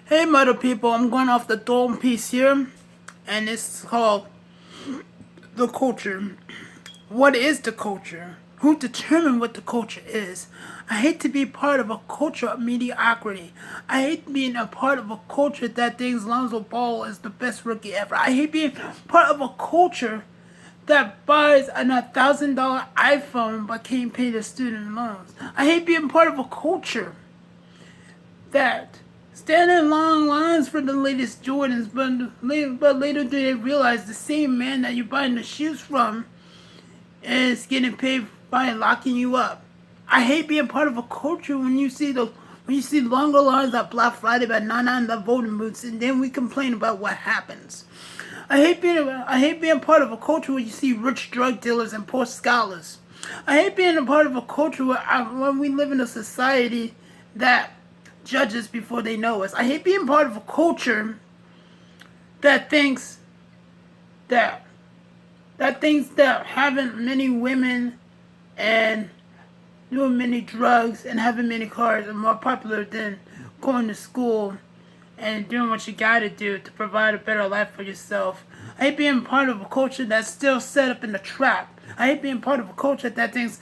Hey, mother people, I'm going off the dome piece here, and it's called The Culture. What is the culture? Who determined what the culture is? I hate to be part of a culture of mediocrity. I hate being a part of a culture that thinks Lonzo Ball is the best rookie ever. I hate being part of a culture that buys an $1,000 iPhone but can't pay the student loans. I hate being part of a culture that stand in long lines for the latest Jordans, but later do they realize the same man that you're buying the shoes from is getting paid by locking you up. I hate being part of a culture when you see longer lines at Black Friday by 99 the voting booths, and then we complain about what happens. I hate being part of a culture where you see rich drug dealers and poor scholars. I hate being a part of a culture when we live in a society that judges before they know us. I hate being part of a culture that thinks that having many women and doing many drugs and having many cars are more popular than going to school and doing what you gotta do to provide a better life for yourself. I hate being part of a culture that's still set up in the trap. I hate being part of a culture that thinks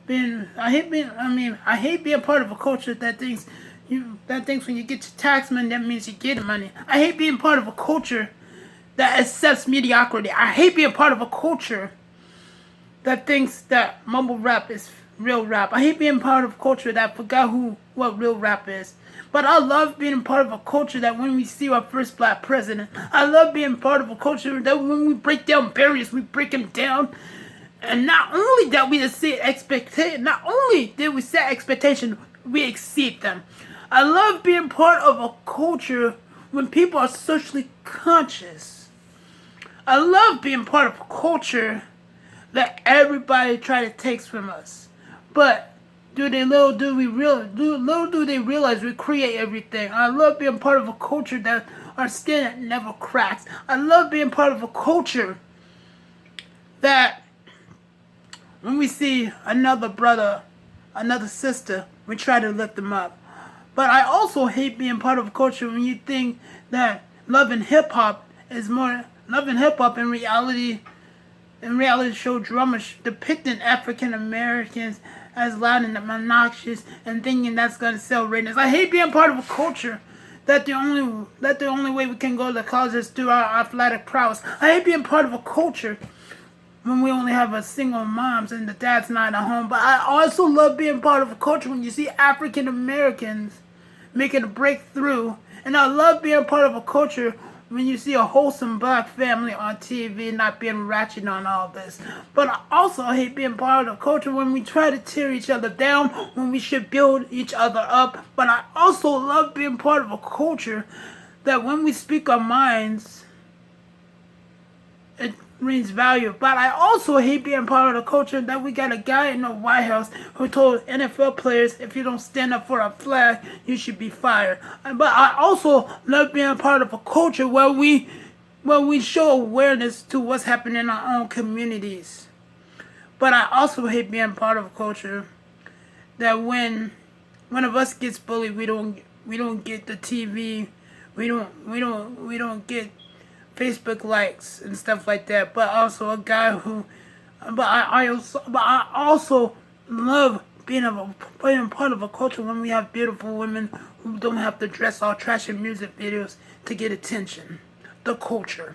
I hate being part of a culture that thinks when you get your tax money that means you get money. I hate being part of a culture that accepts mediocrity. I hate being part of a culture that thinks that mumble rap is real rap. I hate being part of a culture that forgot what real rap is. But I love being part of a culture that when we see our first black president, I love being part of a culture that when we break down barriers, we break them down. And not only did we set expectation, we exceed them. I love being part of a culture when people are socially conscious. I love being part of a culture that everybody try to take from us. But little do they realize we create everything. I love being part of a culture that our skin never cracks. I love being part of a culture that when we see another brother, another sister, we try to lift them up. But I also hate being part of a culture when you think that love and hip hop in reality show dramas depicting African Americans as loud and obnoxious and thinking that's gonna sell ratings. I hate being part of a culture that the only way we can go to college is through our athletic prowess. I hate being part of a culture when we only have a single moms and the dad's not at home. But I also love being part of a culture when you see African Americans making a breakthrough. And I love being part of a culture when you see a wholesome black family on TV not being ratchet on all this. But I also hate being part of a culture when we try to tear each other down when we should build each other up. But I also love being part of a culture that when we speak our minds, it brings value. But I also hate being part of the culture that we got a guy in the White House who told NFL players, if you don't stand up for a flag, you should be fired. But I also love being part of a culture where we show awareness to what's happening in our own communities. But I also hate being part of a culture that when one of us gets bullied, we don't get the TV, we don't get Facebook likes and stuff like that. But also a guy who, but I also love being part of a culture when we have beautiful women who don't have to dress all trash in music videos to get attention. The culture.